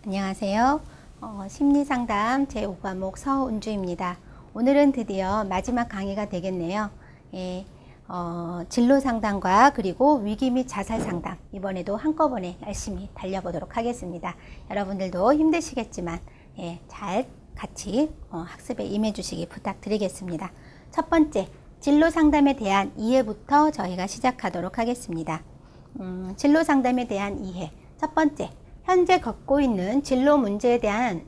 안녕하세요. 심리상담 제5과목 서은주입니다. 오늘은 드디어 마지막 강의가 되겠네요. 진로상담과 그리고 위기 및 자살상담, 이번에도 한꺼번에 열심히 달려보도록 하겠습니다. 여러분들도 힘드시겠지만 잘 같이 학습에 임해주시기 부탁드리겠습니다. 첫 번째, 진로상담에 대한 이해부터 저희가 시작하도록 하겠습니다. 진로상담에 대한 이해. 첫 번째, 현재 겪고 있는 진로 문제에 대한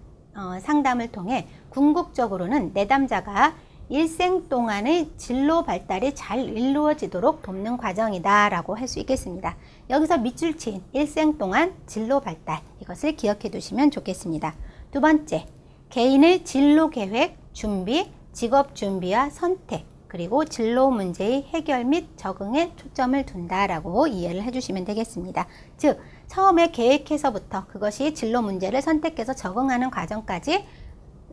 상담을 통해 궁극적으로는 내담자가 일생 동안의 진로 발달이 잘 이루어지도록 돕는 과정이다 라고 할 수 있겠습니다. 여기서 밑줄 친 일생 동안 진로 발달, 이것을 기억해 두시면 좋겠습니다. 두 번째, 개인의 진로 계획, 준비, 직업 준비와 선택, 그리고 진로 문제의 해결 및 적응에 초점을 둔다라고 이해를 해주시면 되겠습니다. 즉, 처음에 계획해서부터 그것이 진로 문제를 선택해서 적응하는 과정까지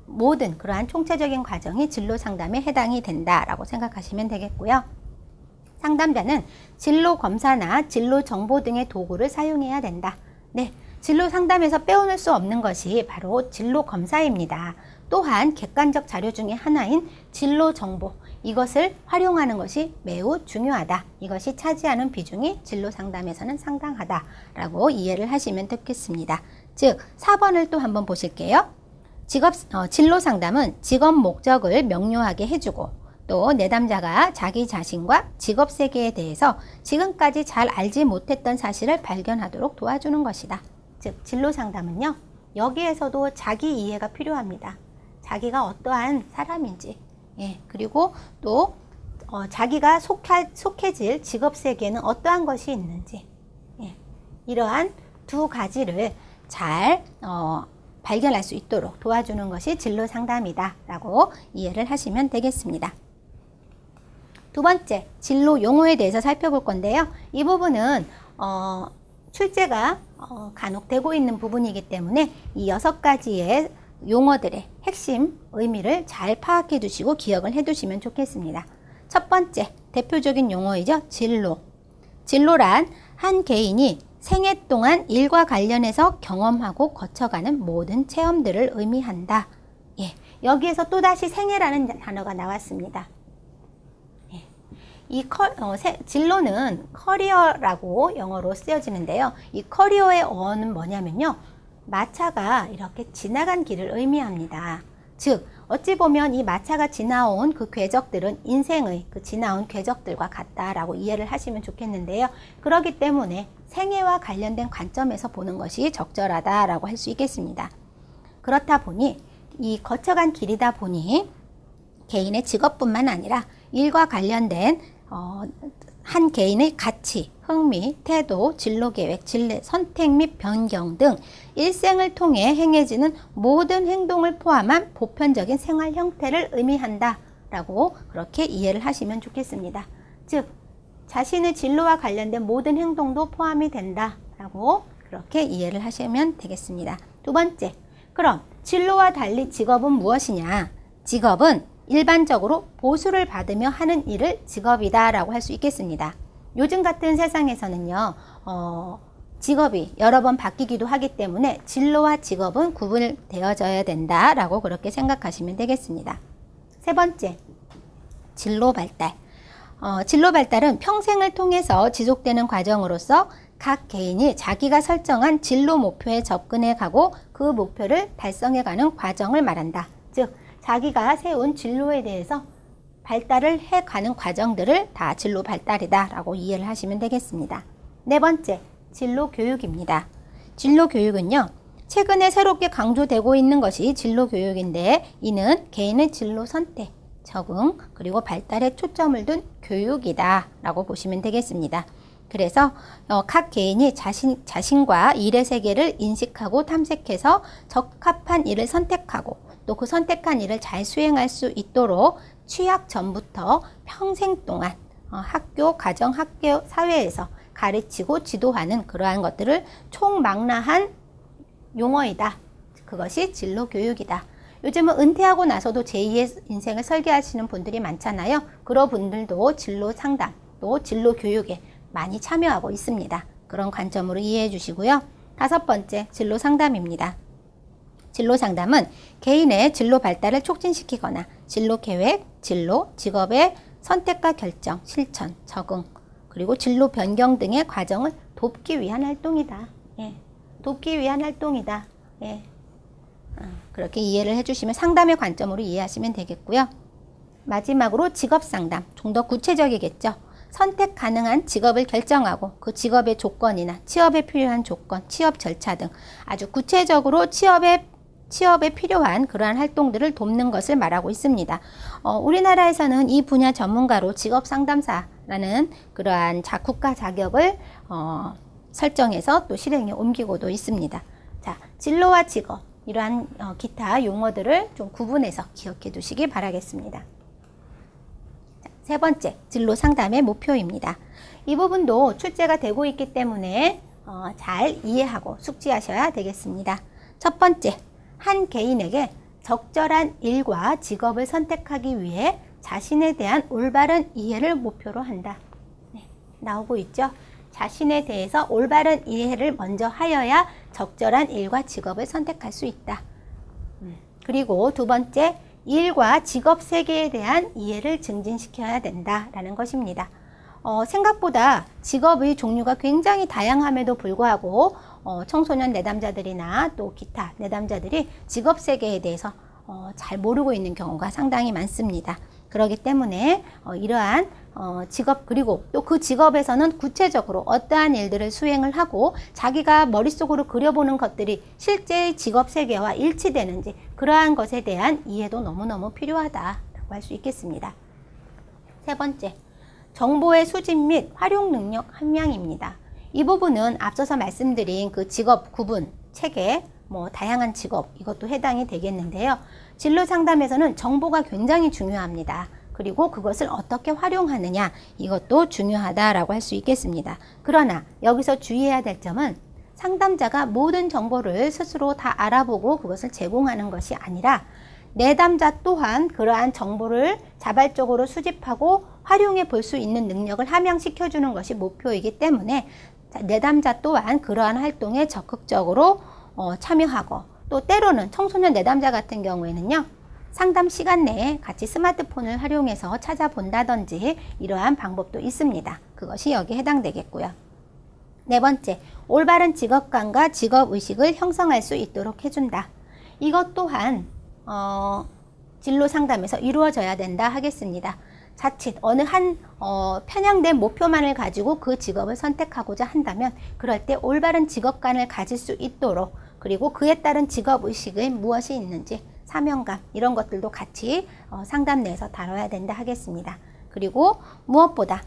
모든 그러한 총체적인 과정이 진로 상담에 해당이 된다라고 생각하시면 되겠고요. 상담자는 진로 검사나 진로 정보 등의 도구를 사용해야 된다. 진로 상담에서 빼놓을 수 없는 것이 바로 진로 검사입니다. 또한 객관적 자료 중에 하나인 진로 정보, 이것을 활용하는 것이 매우 중요하다. 이것이 차지하는 비중이 진로 상담에서는 상당하다라고 이해를 하시면 되겠습니다. 즉, 4번을 또 한번 보실게요. 진로 상담은 직업 목적을 명료하게 해주고 또 내담자가 자기 자신과 직업 세계에 대해서 지금까지 잘 알지 못했던 사실을 발견하도록 도와주는 것이다. 즉, 진로 상담은요, 여기에서도 자기 이해가 필요합니다. 자기가 어떠한 사람인지, 그리고 또 자기가 속해질 직업 세계에는 어떠한 것이 있는지, 이러한 두 가지를 잘 발견할 수 있도록 도와주는 것이 진로 상담이다 라고 이해를 하시면 되겠습니다. 두 번째, 진로 용어에 대해서 살펴볼 건데요. 이 부분은 출제가 간혹 되고 있는 부분이기 때문에 이 6가지의 용어들의 핵심 의미를 잘 파악해 두시고 기억을 해 두시면 좋겠습니다. 첫 번째, 대표적인 용어이죠. 진로. 진로란 한 개인이 생애 동안 일과 관련해서 경험하고 거쳐가는 모든 체험들을 의미한다. 여기에서 또다시 생애라는 단어가 나왔습니다. 이 진로는 커리어라고 영어로 쓰여지는데요. 이 커리어의 어는 뭐냐면요, 마차가 이렇게 지나간 길을 의미합니다. 즉, 어찌 보면 이 마차가 지나온 그 궤적들은 인생의 그 지나온 궤적들과 같다라고 이해를 하시면 좋겠는데요. 그렇기 때문에 생애와 관련된 관점에서 보는 것이 적절하다라고 할 수 있겠습니다. 그렇다 보니 이 거쳐간 길이다 보니 개인의 직업뿐만 아니라 일과 관련된 한 개인의 가치, 흥미, 태도, 진로계획, 진로, 선택 및 변경 등 일생을 통해 행해지는 모든 행동을 포함한 보편적인 생활 형태를 의미한다 라고 그렇게 이해를 하시면 좋겠습니다. 즉, 자신의 진로와 관련된 모든 행동도 포함이 된다 라고 그렇게 이해를 하시면 되겠습니다. 두 번째, 그럼 진로와 달리 직업은 무엇이냐? 직업은 일반적으로 보수를 받으며 하는 일을 직업이다 라고 할 수 있겠습니다. 요즘 같은 세상에서는요, 직업이 여러 번 바뀌기도 하기 때문에 진로와 직업은 구분되어져야 된다 라고 그렇게 생각하시면 되겠습니다. 세 번째, 진로 발달. 진로 발달은 평생을 통해서 지속되는 과정으로서 각 개인이 자기가 설정한 진로 목표에 접근해 가고 그 목표를 달성해 가는 과정을 말한다. 즉, 자기가 세운 진로에 대해서 발달을 해가는 과정들을 다 진로 발달이다 라고 이해를 하시면 되겠습니다. 네 번째, 진로 교육입니다. 진로 교육은요, 최근에 새롭게 강조되고 있는 것이 진로 교육인데, 이는 개인의 진로 선택, 적응, 그리고 발달에 초점을 둔 교육이다 라고 보시면 되겠습니다. 그래서 각 개인이 자신과 일의 세계를 인식하고 탐색해서 적합한 일을 선택하고 또 그 선택한 일을 잘 수행할 수 있도록 취약 전부터 평생 동안 학교, 가정, 학교, 사회에서 가르치고 지도하는 그러한 것들을 총망라한 용어이다. 그것이 진로 교육이다. 요즘은 은퇴하고 나서도 제2의 인생을 설계하시는 분들이 많잖아요. 그런 분들도 진로 상담, 또 진로 교육에 많이 참여하고 있습니다. 그런 관점으로 이해해 주시고요. 5번째, 진로 상담입니다. 진로 상담은 개인의 진로 발달을 촉진시키거나 진로 계획, 진로, 직업의 선택과 결정, 실천, 적응, 그리고 진로 변경 등의 과정을 돕기 위한 활동이다. 예. 돕기 위한 활동이다. 예. 그렇게 이해를 해주시면 상담의 관점으로 이해하시면 되겠고요. 마지막으로 직업 상담, 좀 더 구체적이겠죠. 선택 가능한 직업을 결정하고 그 직업의 조건이나 취업에 필요한 조건, 취업 절차 등 아주 구체적으로 취업에 필요한 그러한 활동들을 돕는 것을 말하고 있습니다. 우리나라에서는 이 분야 전문가로 직업 상담사라는 그러한 국가 자격을 설정해서 또 실행에 옮기고도 있습니다. 자, 진로와 직업, 이러한 기타 용어들을 좀 구분해서 기억해 두시기 바라겠습니다. 세 번째, 진로 상담의 목표입니다. 이 부분도 출제가 되고 있기 때문에 잘 이해하고 숙지하셔야 되겠습니다. 첫 번째, 한 개인에게 적절한 일과 직업을 선택하기 위해 자신에 대한 올바른 이해를 목표로 한다. 네, 나오고 있죠? 자신에 대해서 올바른 이해를 먼저 하여야 적절한 일과 직업을 선택할 수 있다. 그리고 두 번째, 일과 직업 세계에 대한 이해를 증진시켜야 된다라는 것입니다. 생각보다 직업의 종류가 굉장히 다양함에도 불구하고 청소년 내담자들이나 또 기타 내담자들이 직업 세계에 대해서 잘 모르고 있는 경우가 상당히 많습니다. 그렇기 때문에 이러한 직업, 그리고 또 그 직업에서는 구체적으로 어떠한 일들을 수행을 하고 자기가 머릿속으로 그려보는 것들이 실제 직업 세계와 일치되는지 그러한 것에 대한 이해도 너무너무 필요하다라고 할 수 있겠습니다. 세 번째, 정보의 수집 및 활용 능력 함량입니다. 이 부분은 앞서서 말씀드린 그 직업 구분 체계, 다양한 직업, 이것도 해당이 되겠는데요. 진로 상담에서는 정보가 굉장히 중요합니다. 그리고 그것을 어떻게 활용하느냐, 이것도 중요하다라고 할 수 있겠습니다. 그러나 여기서 주의해야 될 점은 상담자가 모든 정보를 스스로 다 알아보고 그것을 제공하는 것이 아니라 내담자 또한 그러한 정보를 자발적으로 수집하고 활용해 볼 수 있는 능력을 함양시켜 주는 것이 목표이기 때문에 내담자 또한 그러한 활동에 적극적으로 참여하고, 또 때로는 청소년 내담자 같은 경우에는요, 상담 시간 내에 같이 스마트폰을 활용해서 찾아본다든지 이러한 방법도 있습니다. 그것이 여기에 해당되겠고요. 네 번째, 올바른 직업관과 직업의식을 형성할 수 있도록 해준다. 이것 또한 진로 상담에서 이루어져야 된다 하겠습니다. 자칫 어느 한 편향된 목표만을 가지고 그 직업을 선택하고자 한다면 그럴 때 올바른 직업관을 가질 수 있도록, 그리고 그에 따른 직업의식에 무엇이 있는지, 사명감, 이런 것들도 같이 상담 내에서 다뤄야 된다 하겠습니다. 그리고 무엇보다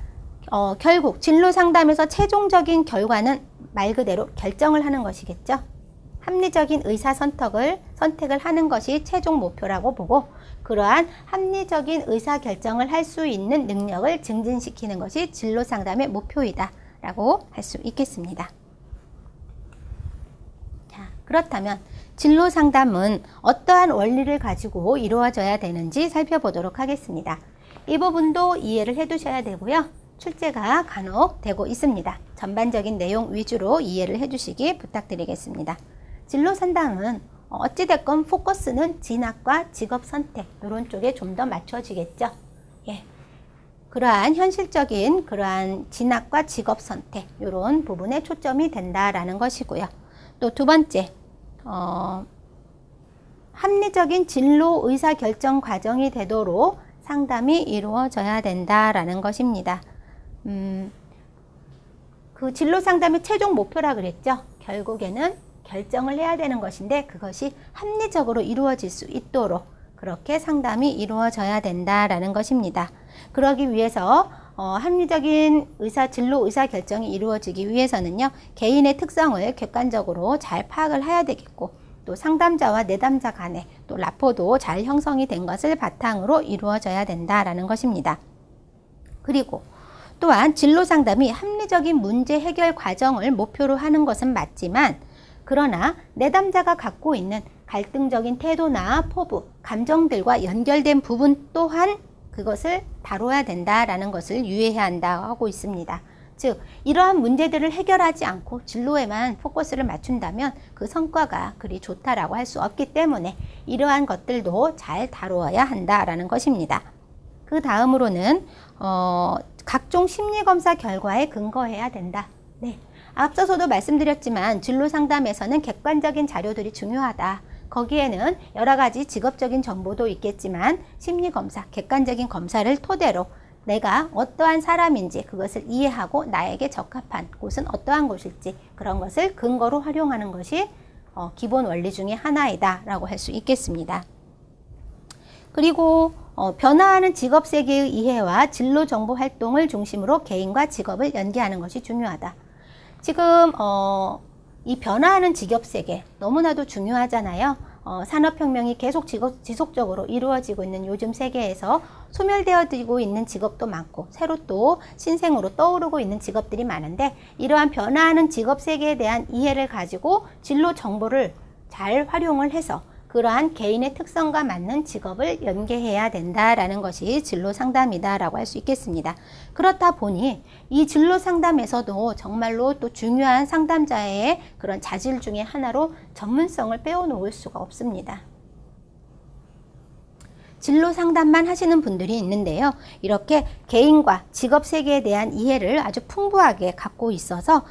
결국 진로 상담에서 최종적인 결과는 말 그대로 결정을 하는 것이겠죠. 합리적인 선택을 하는 것이 최종 목표라고 보고, 그러한 합리적인 의사결정을 할 수 있는 능력을 증진시키는 것이 진로 상담의 목표이다 라고 할 수 있겠습니다. 자, 그렇다면 진로 상담은 어떠한 원리를 가지고 이루어져야 되는지 살펴보도록 하겠습니다. 이 부분도 이해를 해 두셔야 되고요. 출제가 간혹 되고 있습니다. 전반적인 내용 위주로 이해를 해 주시기 부탁드리겠습니다. 진로 상담은 어찌됐건 포커스는 진학과 직업 선택, 이런 쪽에 좀 더 맞춰지겠죠. 예. 그러한 현실적인 그러한 진학과 직업 선택, 이런 부분에 초점이 된다라는 것이고요. 또 두 번째, 합리적인 진로 의사결정 과정이 되도록 상담이 이루어져야 된다라는 것입니다. 그 진로 상담의 최종 목표라 그랬죠. 결국에는 결정을 해야 되는 것인데 그것이 합리적으로 이루어질 수 있도록 그렇게 상담이 이루어져야 된다라는 것입니다. 그러기 위해서 합리적인 진로 의사결정이 이루어지기 위해서는요, 개인의 특성을 객관적으로 잘 파악을 해야 되겠고, 또 상담자와 내담자 간에 또 라포도 잘 형성이 된 것을 바탕으로 이루어져야 된다라는 것입니다. 그리고 또한 진로 상담이 합리적인 문제 해결 과정을 목표로 하는 것은 맞지만, 그러나 내담자가 갖고 있는 갈등적인 태도나 포부, 감정들과 연결된 부분 또한 그것을 다뤄야 된다라는 것을 유의해야 한다고 하고 있습니다. 즉 이러한 문제들을 해결하지 않고 진로에만 포커스를 맞춘다면 그 성과가 그리 좋다라고 할 수 없기 때문에 이러한 것들도 잘 다루어야 한다라는 것입니다. 그 다음으로는 각종 심리검사 결과에 근거해야 된다. 네, 앞서서도 말씀드렸지만 진로 상담에서는 객관적인 자료들이 중요하다. 거기에는 여러 가지 직업적인 정보도 있겠지만 심리검사, 객관적인 검사를 토대로 내가 어떠한 사람인지 그것을 이해하고 나에게 적합한 곳은 어떠한 곳일지 그런 것을 근거로 활용하는 것이 기본 원리 중에 하나이다 라고 할 수 있겠습니다. 그리고 변화하는 직업 세계의 이해와 진로 정보 활동을 중심으로 개인과 직업을 연계하는 것이 중요하다. 지금 이 변화하는 직업 세계 너무나도 중요하잖아요. 산업혁명이 계속 지속적으로 이루어지고 있는 요즘 세계에서 소멸되어지고 있는 직업도 많고 새로 또 신생으로 떠오르고 있는 직업들이 많은데 이러한 변화하는 직업 세계에 대한 이해를 가지고 진로 정보를 잘 활용을 해서 그러한 개인의 특성과 맞는 직업을 연계해야 된다라는 것이 진로 상담이다라고 할 수 있겠습니다. 그렇다 보니 이 진로 상담에서도 정말로 또 중요한 상담자의 그런 자질 중에 하나로 전문성을 빼어놓을 수가 없습니다. 진로 상담만 하시는 분들이 있는데요. 이렇게 개인과 직업 세계에 대한 이해를 아주 풍부하게 갖고 있어서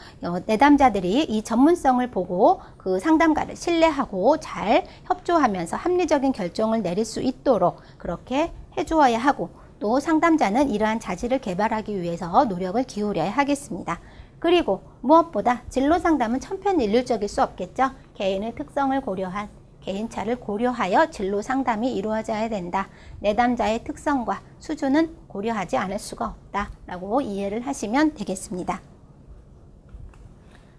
내담자들이 이 전문성을 보고 그 상담가를 신뢰하고 잘 협조하면서 합리적인 결정을 내릴 수 있도록 그렇게 해주어야 하고 또 상담자는 이러한 자질을 개발하기 위해서 노력을 기울여야 하겠습니다. 그리고 무엇보다 진로 상담은 천편일률적일 수 없겠죠. 개인의 특성을 고려한 개인차를 고려하여 진로 상담이 이루어져야 된다. 내담자의 특성과 수준은 고려하지 않을 수가 없다. 라고 이해를 하시면 되겠습니다.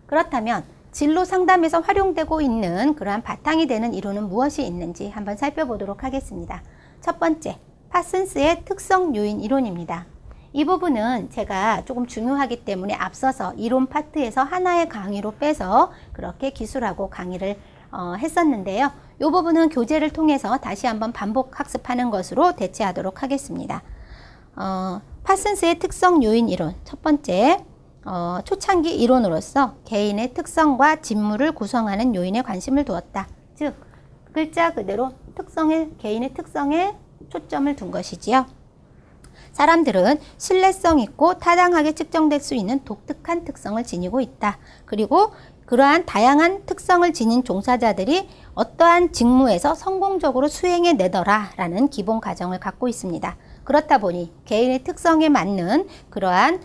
그렇다면 진로 상담에서 활용되고 있는 그러한 바탕이 되는 이론은 무엇이 있는지 한번 살펴보도록 하겠습니다. 첫 번째, 파슨스의 특성 요인 이론입니다. 이 부분은 제가 조금 중요하기 때문에 앞서서 이론 파트에서 하나의 강의로 빼서 그렇게 기술하고 강의를 했었는데요. 이 부분은 교재를 통해서 다시 한번 반복 학습하는 것으로 대체하도록 하겠습니다. 파슨스의 특성 요인 이론 첫 번째, 초창기 이론으로서 개인의 특성과 직무를 구성하는 요인에 관심을 두었다. 즉 글자 그대로 개인의 특성에 초점을 둔 것이지요. 사람들은 신뢰성 있고 타당하게 측정될 수 있는 독특한 특성을 지니고 있다. 그리고 그러한 다양한 특성을 지닌 종사자들이 어떠한 직무에서 성공적으로 수행해내더라 라는 기본 가정을 갖고 있습니다. 그렇다 보니 개인의 특성에 맞는 그러한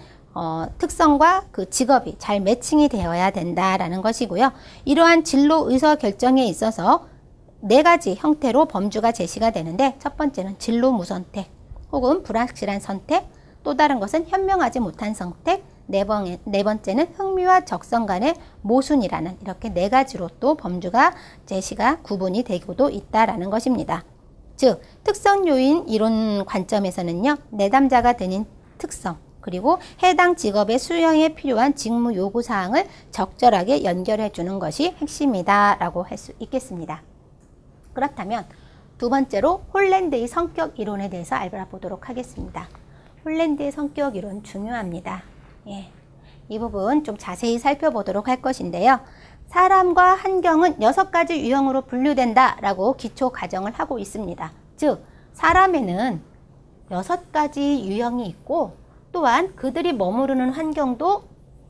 특성과 그 직업이 잘 매칭이 되어야 된다라는 것이고요. 이러한 진로 의사 결정에 있어서 4가지 형태로 범주가 제시가 되는데 첫 번째는 진로 무선택 혹은 불확실한 선택, 또 다른 것은 현명하지 못한 선택, 네 번째는 흥미와 적성 간의 모순이라는 이렇게 4가지로 또 범주가 제시가 구분이 되고도 있다라는 것입니다. 즉 특성 요인 이론 관점에서는요. 내담자가 되는 특성 그리고 해당 직업의 수행에 필요한 직무 요구 사항을 적절하게 연결해 주는 것이 핵심이다 라고 할 수 있겠습니다. 그렇다면 두 번째로 홀랜드의 성격 이론에 대해서 알아보도록 하겠습니다. 홀랜드의 성격 이론 중요합니다. 예, 이 부분 좀 자세히 살펴보도록 할 것인데요. 사람과 환경은 6가지 유형으로 분류된다 라고 기초 가정을 하고 있습니다. 즉 사람에는 6가지 유형이 있고 또한 그들이 머무르는 환경도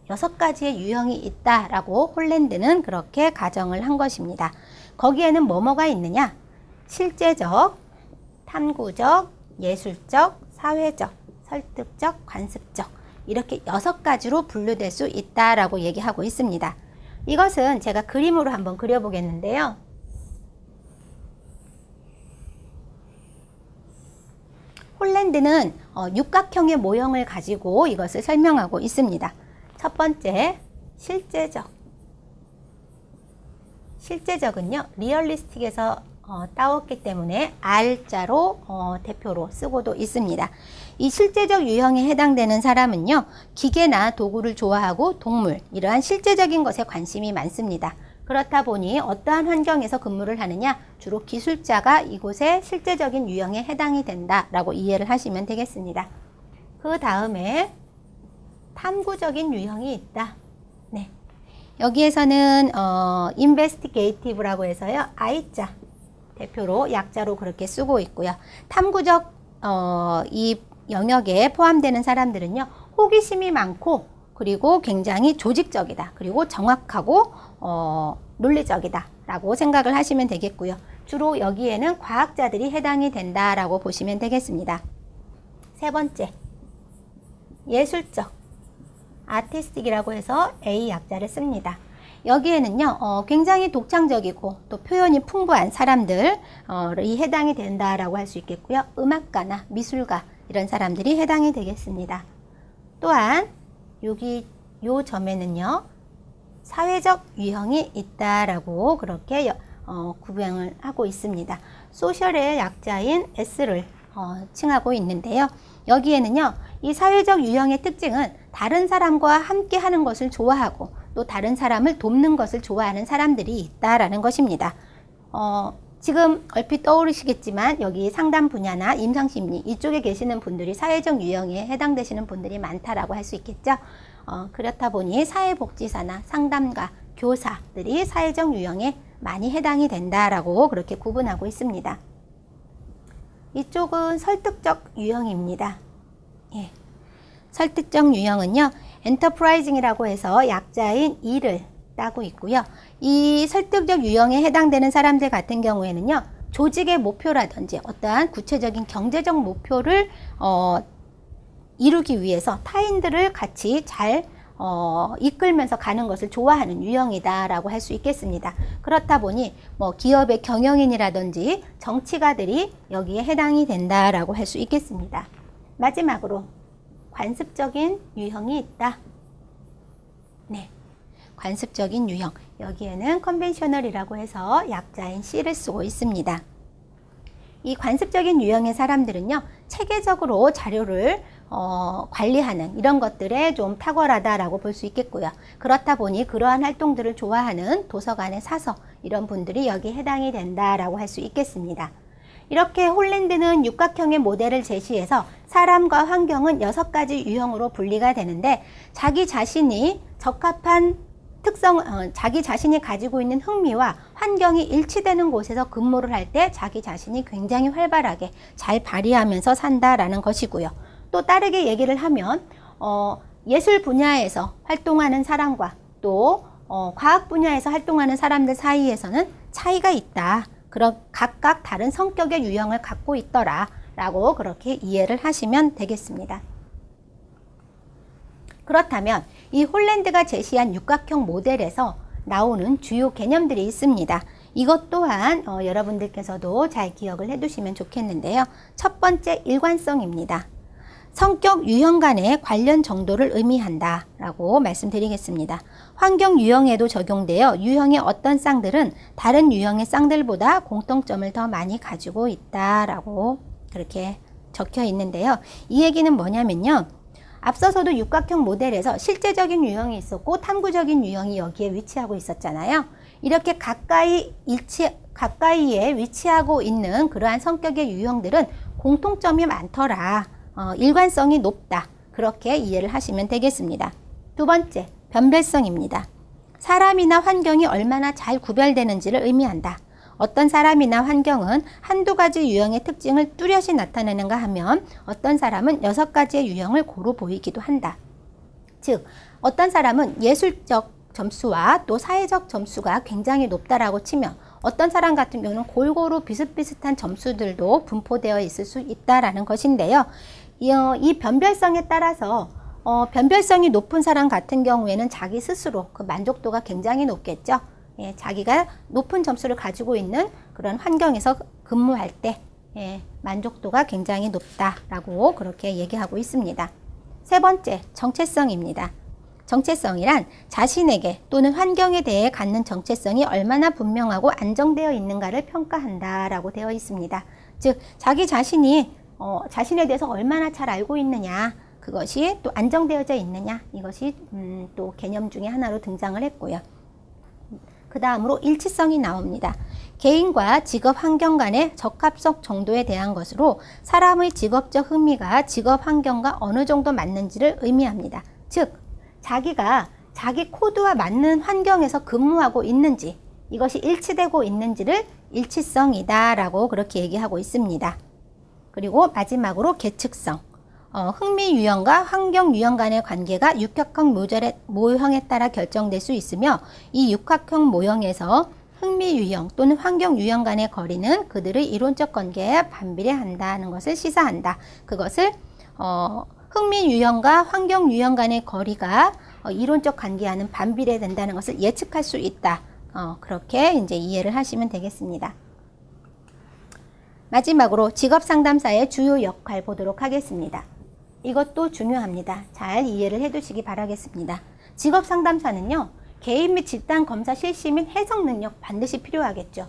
6가지의 유형이 있다라고 홀랜드는 그렇게 가정을 한 것입니다. 거기에는 뭐가 있느냐? 실제적, 탐구적, 예술적, 사회적, 설득적, 관습적 이렇게 6가지로 분류될 수 있다라고 얘기하고 있습니다. 이것은 제가 그림으로 한번 그려보겠는데요. 홀랜드는 육각형의 모형을 가지고 이것을 설명하고 있습니다. 첫 번째, 실제적은요, 리얼리스틱에서 따왔기 때문에 R자로 대표로 쓰고도 있습니다. 이 실제적 유형에 해당되는 사람은요, 기계나 도구를 좋아하고 동물, 이러한 실제적인 것에 관심이 많습니다. 그렇다 보니 어떠한 환경에서 근무를 하느냐, 주로 기술자가 이곳의 실제적인 유형에 해당이 된다라고 이해를 하시면 되겠습니다. 그 다음에 탐구적인 유형이 있다. 네. 여기에서는 investigative라고 해서요. I자 대표로 약자로 그렇게 쓰고 있고요. 탐구적 이 영역에 포함되는 사람들은요. 호기심이 많고 그리고 굉장히 조직적이다. 그리고 정확하고 논리적이다 라고 생각을 하시면 되겠고요. 주로 여기에는 과학자들이 해당이 된다라고 보시면 되겠습니다. 세 번째, 예술적, 아티스틱이라고 해서 A 약자를 씁니다. 여기에는요, 굉장히 독창적이고 또 표현이 풍부한 사람들이 해당이 된다라고 할 수 있겠고요. 음악가나 미술가 이런 사람들이 해당이 되겠습니다. 또한 여기 요 점에는요, 사회적 유형이 있다라고 그렇게 구분을 하고 있습니다. 소셜의 약자인 S를 칭하고 있는데요. 여기에는요, 이 사회적 유형의 특징은 다른 사람과 함께 하는 것을 좋아하고 또 다른 사람을 돕는 것을 좋아하는 사람들이 있다라는 것입니다. 지금 얼핏 떠오르시겠지만 여기 상담 분야나 임상심리 이쪽에 계시는 분들이 사회적 유형에 해당되시는 분들이 많다라고 할 수 있겠죠. 그렇다 보니 사회복지사나 상담가, 교사들이 사회적 유형에 많이 해당이 된다라고 그렇게 구분하고 있습니다. 이쪽은 설득적 유형입니다. 예. 설득적 유형은요, 엔터프라이징이라고 해서 약자인 E를 따고 있고요. 이 설득적 유형에 해당되는 사람들 같은 경우에는요, 조직의 목표라든지 어떠한 구체적인 경제적 목표를 이루기 위해서 타인들을 같이 잘 이끌면서 가는 것을 좋아하는 유형이다라고 할 수 있겠습니다. 그렇다 보니 뭐 기업의 경영인이라든지 정치가들이 여기에 해당이 된다라고 할 수 있겠습니다. 마지막으로 관습적인 유형이 있다. 네, 관습적인 유형. 여기에는 컨벤셔널이라고 해서 약자인 C를 쓰고 있습니다. 이 관습적인 유형의 사람들은요, 체계적으로 자료를 관리하는 이런 것들에 좀 탁월하다라고 볼 수 있겠고요. 그렇다 보니 그러한 활동들을 좋아하는 도서관의 사서 이런 분들이 여기에 해당이 된다라고 할 수 있겠습니다. 이렇게 홀랜드는 육각형의 모델을 제시해서 사람과 환경은 6가지 유형으로 분리가 되는데 자기 자신이 적합한 자기 자신이 가지고 있는 흥미와 환경이 일치되는 곳에서 근무를 할 때 자기 자신이 굉장히 활발하게 잘 발휘하면서 산다라는 것이고요. 또 다르게 얘기를 하면 예술 분야에서 활동하는 사람과 또 과학 분야에서 활동하는 사람들 사이에서는 차이가 있다. 그런 각각 다른 성격의 유형을 갖고 있더라 라고 그렇게 이해를 하시면 되겠습니다. 그렇다면 이 홀랜드가 제시한 육각형 모델에서 나오는 주요 개념들이 있습니다. 이것 또한 여러분들께서도 잘 기억을 해두시면 좋겠는데요. 첫 번째, 일관성입니다. 성격 유형 간의 관련 정도를 의미한다 라고 말씀드리겠습니다. 환경 유형에도 적용되어 유형의 어떤 쌍들은 다른 유형의 쌍들보다 공통점을 더 많이 가지고 있다 라고 그렇게 적혀 있는데요. 이 얘기는 뭐냐면요, 앞서서도 육각형 모델에서 실제적인 유형이 있었고 탐구적인 유형이 여기에 위치하고 있었잖아요. 이렇게 가까이에 위치하고 있는 그러한 성격의 유형들은 공통점이 많더라, 일관성이 높다, 그렇게 이해를 하시면 되겠습니다. 두 번째, 변별성입니다. 사람이나 환경이 얼마나 잘 구별되는지를 의미한다. 어떤 사람이나 환경은 한두 가지 유형의 특징을 뚜렷이 나타내는가 하면 어떤 사람은 6가지의 유형을 고루 보이기도 한다. 즉, 어떤 사람은 예술적 점수와 또 사회적 점수가 굉장히 높다라고 치면 어떤 사람 같은 경우는 골고루 비슷비슷한 점수들도 분포되어 있을 수 있다라는 것인데요. 이 변별성에 따라서 변별성이 높은 사람 같은 경우에는 자기 스스로 그 만족도가 굉장히 높겠죠. 예, 자기가 높은 점수를 가지고 있는 그런 환경에서 근무할 때 만족도가 굉장히 높다라고 그렇게 얘기하고 있습니다. 세 번째, 정체성입니다. 정체성이란 자신에게 또는 환경에 대해 갖는 정체성이 얼마나 분명하고 안정되어 있는가를 평가한다라고 되어 있습니다. 즉, 자기 자신이 자신에 대해서 얼마나 잘 알고 있느냐, 그것이 또 안정되어져 있느냐, 이것이 또 개념 중에 하나로 등장을 했고요. 그 다음으로 일치성이 나옵니다. 개인과 직업 환경 간의 적합성 정도에 대한 것으로 사람의 직업적 흥미가 직업 환경과 어느 정도 맞는지를 의미합니다. 즉 자기가 자기 코드와 맞는 환경에서 근무하고 있는지, 이것이 일치되고 있는지를 일치성이다 라고 그렇게 얘기하고 있습니다. 그리고 마지막으로 계측성. 흥미 유형과 환경 유형 간의 관계가 육각형 모형에 따라 결정될 수 있으며, 이 육각형 모형에서 흥미 유형 또는 환경 유형 간의 거리는 그들의 이론적 관계에 반비례한다는 것을 시사한다. 그것을 흥미 유형과 환경 유형 간의 거리가 이론적 관계와는 반비례된다는 것을 예측할 수 있다. 그렇게 이제 이해를 하시면 되겠습니다. 마지막으로 직업상담사의 주요 역할 보도록 하겠습니다. 이것도 중요합니다. 잘 이해를 해두시기 바라겠습니다. 직업상담사는요, 개인 및 집단 검사 실시 및 해석 능력 반드시 필요하겠죠.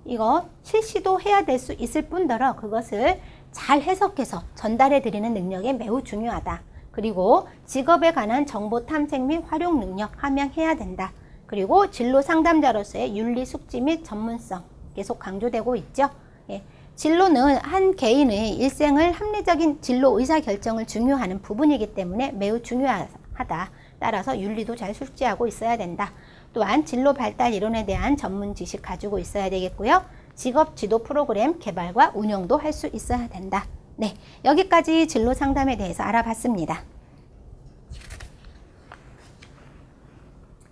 이거 실시도 해야 될 수 있을 뿐더러 그것을 잘 해석해서 전달해 드리는 능력이 매우 중요하다. 그리고 직업에 관한 정보 탐색 및 활용 능력 함양해야 된다. 그리고 진로 상담자로서의 윤리 숙지 및 전문성 계속 강조되고 있죠. 예. 진로는 한 개인의 일생을 합리적인 진로 의사결정을 중요하는 부분이기 때문에 매우 중요하다. 따라서 윤리도 잘 숙지하고 있어야 된다. 또한 진로 발달 이론에 대한 전문 지식 가지고 있어야 되겠고요. 직업 지도 프로그램 개발과 운영도 할 수 있어야 된다. 네, 여기까지 진로 상담에 대해서 알아봤습니다.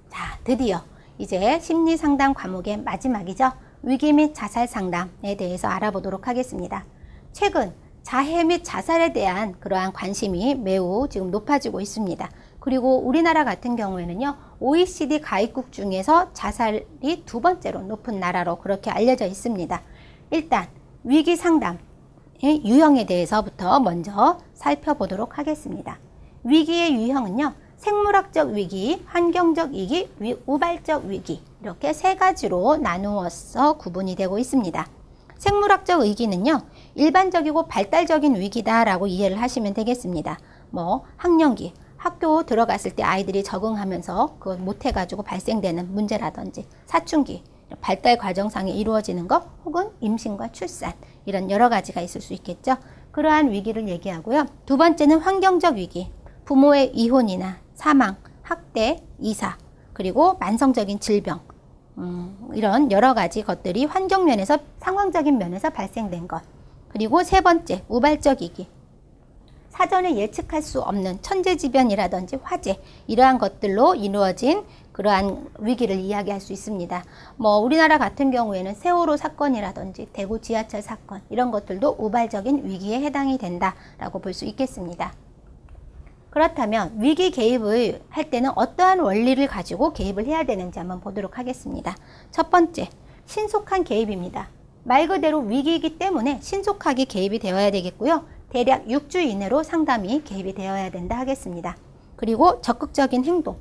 자, 드디어 이제 심리 상담 과목의 마지막이죠. 위기 및 자살 상담에 대해서 알아보도록 하겠습니다. 최근 자해 및 자살에 대한 그러한 관심이 매우 지금 높아지고 있습니다. 그리고 우리나라 같은 경우에는요, OECD 가입국 중에서 자살이 두 번째로 높은 나라로 그렇게 알려져 있습니다. 일단 위기 상담의 유형에 대해서부터 먼저 살펴보도록 하겠습니다. 위기의 유형은요, 생물학적 위기, 환경적 위기, 우발적 위기, 이렇게 세 가지로 나누어서 구분이 되고 있습니다. 생물학적 위기는요, 일반적이고 발달적인 위기다라고 이해를 하시면 되겠습니다. 학령기, 학교 들어갔을 때 아이들이 적응하면서 그걸 못해가지고 발생되는 문제라든지, 사춘기, 발달 과정상에 이루어지는 것, 혹은 임신과 출산, 이런 여러 가지가 있을 수 있겠죠. 그러한 위기를 얘기하고요. 두 번째는 환경적 위기, 부모의 이혼이나 사망, 학대, 이사, 그리고 만성적인 질병, 이런 여러 가지 것들이 환경 면에서, 상황적인 면에서 발생된 것. 그리고 세 번째, 우발적 위기. 사전에 예측할 수 없는 천재지변이라든지 화재, 이러한 것들로 이루어진 그러한 위기를 이야기할 수 있습니다. 우리나라 같은 경우에는 세월호 사건이라든지 대구 지하철 사건, 이런 것들도 우발적인 위기에 해당이 된다라고 볼 수 있겠습니다. 그렇다면 위기 개입을 할 때는 어떠한 원리를 가지고 개입을 해야 되는지 한번 보도록 하겠습니다. 첫 번째, 신속한 개입입니다. 말 그대로 위기이기 때문에 신속하게 개입이 되어야 되겠고요. 대략 6주 이내로 상담이 개입이 되어야 된다 하겠습니다. 그리고 적극적인 행동.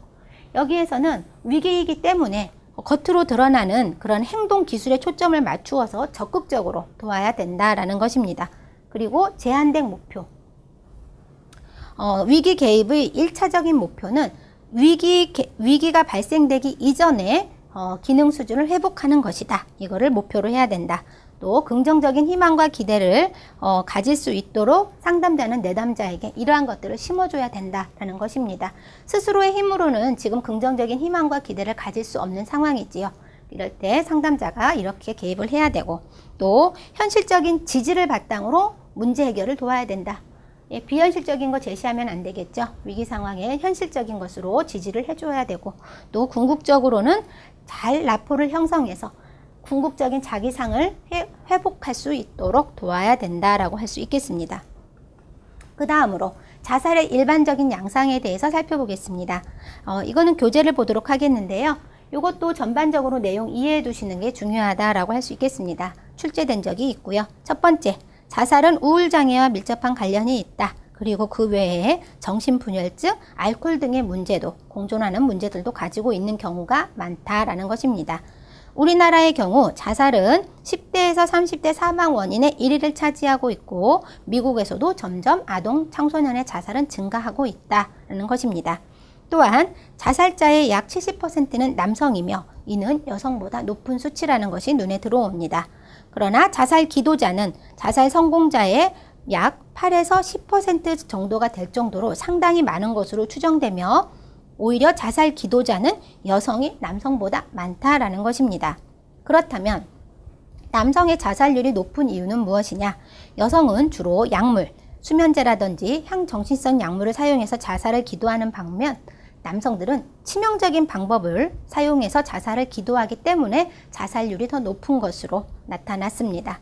여기에서는 위기이기 때문에 겉으로 드러나는 그런 행동 기술에 초점을 맞추어서 적극적으로 도와야 된다라는 것입니다. 그리고 제한된 목표. 위기 개입의 1차적인 목표는 위기가 발생되기 이전에 기능 수준을 회복하는 것이다. 이거를 목표로 해야 된다. 또 긍정적인 희망과 기대를 가질 수 있도록 상담자는 내담자에게 이러한 것들을 심어줘야 된다라는 것입니다. 스스로의 힘으로는 지금 긍정적인 희망과 기대를 가질 수 없는 상황이지요. 이럴 때 상담자가 이렇게 개입을 해야 되고, 또 현실적인 지지를 바탕으로 문제 해결을 도와야 된다. 비현실적인 거 제시하면 안 되겠죠. 위기 상황에 현실적인 것으로 지지를 해줘야 되고, 또 궁극적으로는 잘 라포를 형성해서 궁극적인 자기상을 회복할 수 있도록 도와야 된다라고 할 수 있겠습니다. 그 다음으로 자살의 일반적인 양상에 대해서 살펴보겠습니다. 이거는 교재를 보도록 하겠는데요. 이것도 전반적으로 내용 이해해 두시는 게 중요하다라고 할 수 있겠습니다. 출제된 적이 있고요. 첫 번째, 자살은 우울장애와 밀접한 관련이 있다. 그리고 그 외에 정신분열증, 알코올 등의 문제도, 공존하는 문제들도 가지고 있는 경우가 많다라는 것입니다. 우리나라의 경우 자살은 10대에서 30대 사망 원인의 1위를 차지하고 있고, 미국에서도 점점 아동 청소년의 자살은 증가하고 있다는 것입니다. 또한 자살자의 약 70%는 남성이며, 이는 여성보다 높은 수치라는 것이 눈에 들어옵니다. 그러나 자살 기도자는 자살 성공자의 약 8에서 10% 정도가 될 정도로 상당히 많은 것으로 추정되며 오히려 자살 기도자는 여성이 남성보다 많다라는 것입니다. 그렇다면 남성의 자살률이 높은 이유는 무엇이냐? 여성은 주로 약물, 수면제라든지 향정신성 약물을 사용해서 자살을 기도하는 반면 남성들은 치명적인 방법을 사용해서 자살을 기도하기 때문에 자살률이 더 높은 것으로 나타났습니다.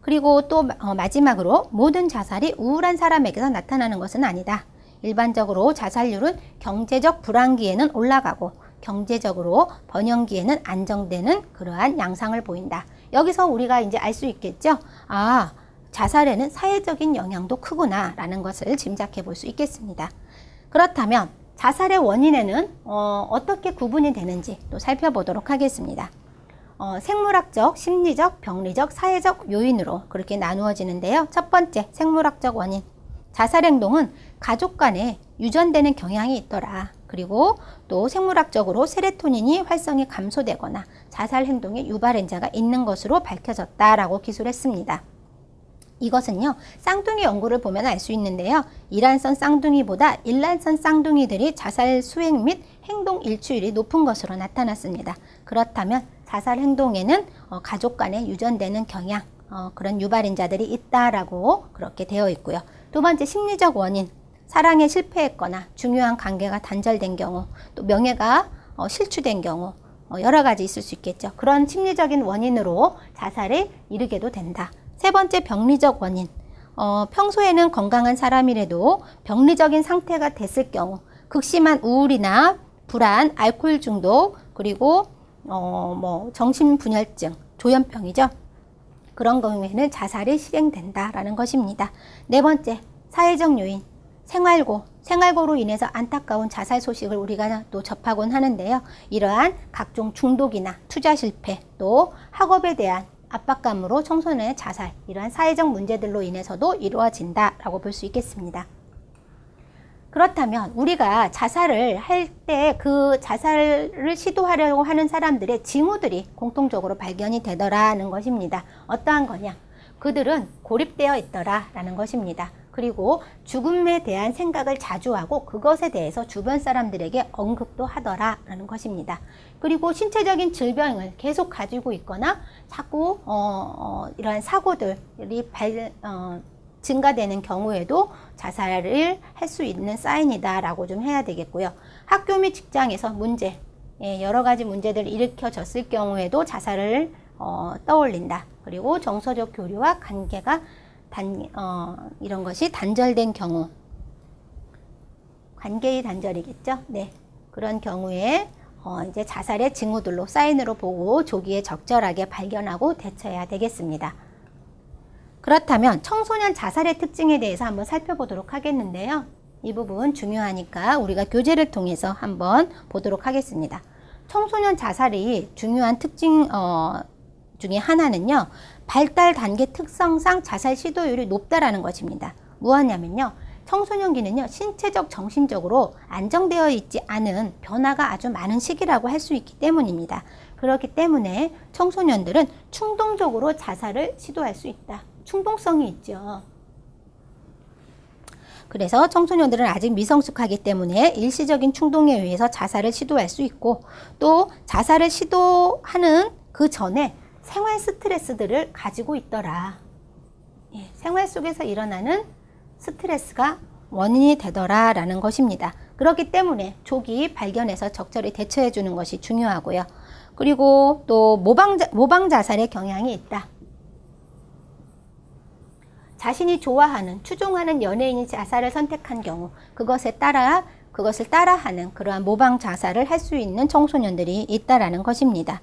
그리고 또 마지막으로 모든 자살이 우울한 사람에게서 나타나는 것은 아니다. 일반적으로 자살률은 경제적 불안기에는 올라가고 경제적으로 번영기에는 안정되는 그러한 양상을 보인다. 여기서 우리가 이제 알 수 있겠죠? 아, 자살에는 사회적인 영향도 크구나 라는 것을 짐작해 볼 수 있겠습니다. 그렇다면 자살의 원인에는 어떻게 구분이 되는지 또 살펴보도록 하겠습니다. 생물학적, 심리적, 병리적, 사회적 요인으로 그렇게 나누어지는데요. 첫 번째, 생물학적 원인. 자살 행동은 가족 간에 유전되는 경향이 있더라. 그리고 또 생물학적으로 세로토닌이 활성이 감소되거나 자살 행동에 유발인자가 있는 것으로 밝혀졌다라고 기술했습니다. 이것은요, 쌍둥이 연구를 보면 알 수 있는데요. 이란선 쌍둥이보다 일란선 쌍둥이들이 자살 수행 및 행동 일치율이 높은 것으로 나타났습니다. 그렇다면 자살 행동에는 가족 간에 유전되는 경향, 그런 유발인자들이 있다라고 그렇게 되어 있고요. 두 번째, 심리적 원인. 사랑에 실패했거나 중요한 관계가 단절된 경우, 또 명예가 실추된 경우, 여러 가지 있을 수 있겠죠. 그런 심리적인 원인으로 자살에 이르게도 된다. 세 번째, 병리적 원인. 평소에는 건강한 사람이라도 병리적인 상태가 됐을 경우, 극심한 우울이나 불안, 알코올 중독, 그리고 정신분열증, 조현병이죠. 그런 경우에는 자살이 실행된다라는 것입니다. 네 번째, 사회적 요인. 생활고로 인해서 안타까운 자살 소식을 우리가 또 접하곤 하는데요. 이러한 각종 중독이나 투자 실패, 또 학업에 대한 압박감으로 청소년의 자살, 이러한 사회적 문제들로 인해서도 이루어진다라고 볼 수 있겠습니다. 그렇다면 우리가 자살을 할 때 그 자살을 시도하려고 하는 사람들의 징후들이 공통적으로 발견이 되더라는 것입니다. 어떠한 거냐? 그들은 고립되어 있더라라는 것입니다. 그리고 죽음에 대한 생각을 자주 하고 그것에 대해서 주변 사람들에게 언급도 하더라라는 것입니다. 그리고 신체적인 질병을 계속 가지고 있거나 자꾸 이러한 사고들이 증가되는 경우에도 자살을 할 수 있는 사인이다라고 좀 해야 되겠고요. 학교 및 직장에서 문제, 여러 가지 문제들을 일으켜졌을 경우에도 자살을 떠올린다. 그리고 정서적 교류와 관계가 이런 것이 단절된 경우, 관계의 단절이겠죠. 네, 그런 경우에 이제 자살의 징후들로 사인으로 보고 조기에 적절하게 발견하고 대처해야 되겠습니다. 그렇다면 청소년 자살의 특징에 대해서 한번 살펴보도록 하겠는데요. 이 부분 중요하니까 우리가 교재를 통해서 한번 보도록 하겠습니다. 청소년 자살이 중요한 특징 중에 하나는요, 발달 단계 특성상 자살 시도율이 높다라는 것입니다. 무엇냐면요, 청소년기는요, 신체적, 정신적으로 안정되어 있지 않은 변화가 아주 많은 시기라고 할 수 있기 때문입니다. 그렇기 때문에 청소년들은 충동적으로 자살을 시도할 수 있다. 충동성이 있죠. 그래서 청소년들은 아직 미성숙하기 때문에 일시적인 충동에 의해서 자살을 시도할 수 있고, 또 자살을 시도하는 그 전에 생활 스트레스들을 가지고 있더라. 생활 속에서 일어나는 스트레스가 원인이 되더라라는 것입니다. 그렇기 때문에 조기 발견해서 적절히 대처해 주는 것이 중요하고요. 그리고 또 모방 자살의 경향이 있다. 자신이 좋아하는, 추종하는 연예인이 자살을 선택한 경우 그것을 따라하는 그러한 모방 자살을 할 수 있는 청소년들이 있다라는 것입니다.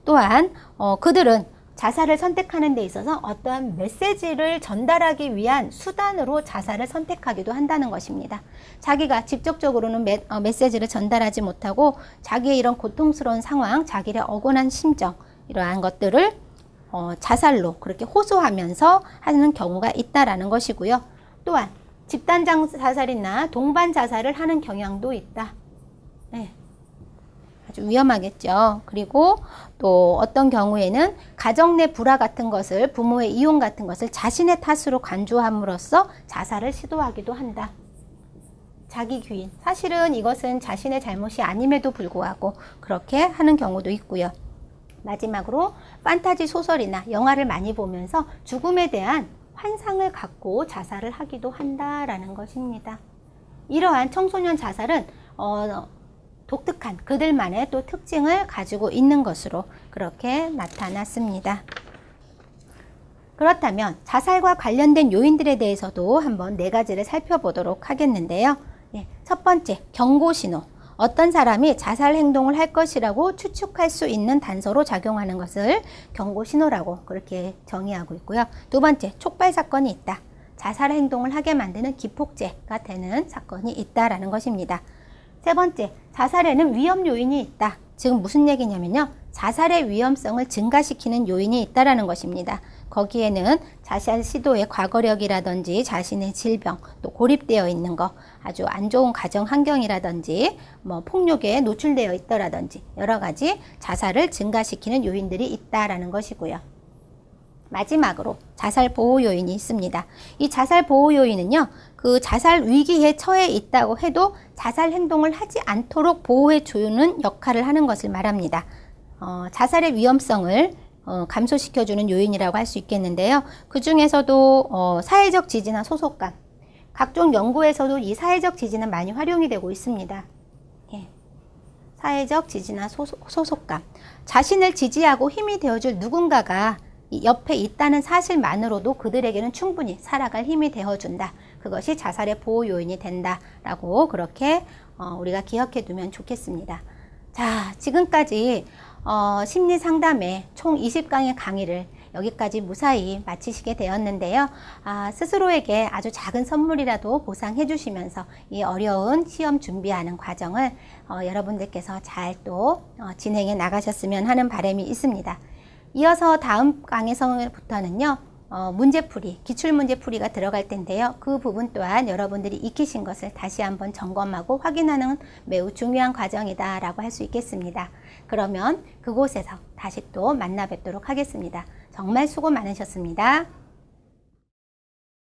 또한 그들은 자살을 선택하는 데 있어서 어떠한 메시지를 전달하기 위한 수단으로 자살을 선택하기도 한다는 것입니다. 자기가 직접적으로는 메시지를 전달하지 못하고 자기의 이런 고통스러운 상황, 자기의 억울한 심정, 이러한 것들을 자살로 그렇게 호소하면서 하는 경우가 있다라는 것이고요. 또한 집단 자살이나 동반 자살을 하는 경향도 있다. 네. 아주 위험하겠죠. 그리고 또 어떤 경우에는 가정 내 불화 같은 것을, 부모의 이혼 같은 것을 자신의 탓으로 간주함으로써 자살을 시도하기도 한다. 자기 규인. 사실은 이것은 자신의 잘못이 아님에도 불구하고 그렇게 하는 경우도 있고요. 마지막으로 판타지 소설이나 영화를 많이 보면서 죽음에 대한 환상을 갖고 자살을 하기도 한다라는 것입니다. 이러한 청소년 자살은 독특한 그들만의 또 특징을 가지고 있는 것으로 그렇게 나타났습니다. 그렇다면 자살과 관련된 요인들에 대해서도 한번 4가지를 살펴보도록 하겠는데요. 첫 번째, 경고신호. 어떤 사람이 자살 행동을 할 것이라고 추측할 수 있는 단서로 작용하는 것을 경고신호라고 그렇게 정의하고 있고요. 두 번째, 촉발 사건이 있다. 자살 행동을 하게 만드는 기폭제가 되는 사건이 있다라는 것입니다. 세 번째, 자살에는 위험 요인이 있다. 지금 무슨 얘기냐면요. 자살의 위험성을 증가시키는 요인이 있다라는 것입니다. 거기에는 자살 시도의 과거력이라든지 자신의 질병, 또 고립되어 있는 거, 아주 안 좋은 가정 환경이라든지 폭력에 노출되어 있더라든지 여러 가지 자살을 증가시키는 요인들이 있다라는 것이고요. 마지막으로 자살 보호 요인이 있습니다. 이 자살 보호 요인은요, 그 자살 위기에 처해 있다고 해도 자살 행동을 하지 않도록 보호해 주는 역할을 하는 것을 말합니다. 자살의 위험성을 감소시켜주는 요인이라고 할 수 있겠는데요. 그 중에서도 사회적 지지나 소속감, 각종 연구에서도 이 사회적 지지는 많이 활용이 되고 있습니다. 사회적 지지나 소속감, 자신을 지지하고 힘이 되어줄 누군가가 옆에 있다는 사실만으로도 그들에게는 충분히 살아갈 힘이 되어준다. 그것이 자살의 보호 요인이 된다라고 그렇게 우리가 기억해 두면 좋겠습니다. 자, 지금까지 심리 상담의 총 20강의 강의를 여기까지 무사히 마치시게 되었는데요. 스스로에게 아주 작은 선물이라도 보상해 주시면서 이 어려운 시험 준비하는 과정을 여러분들께서 잘 또 진행해 나가셨으면 하는 바람이 있습니다. 이어서 다음 강에서부터는요, 문제풀이, 기출문제풀이가 들어갈 텐데요. 그 부분 또한 여러분들이 익히신 것을 다시 한번 점검하고 확인하는 매우 중요한 과정이다 라고 할 수 있겠습니다. 그러면 그곳에서 다시 또 만나 뵙도록 하겠습니다. 정말 수고 많으셨습니다.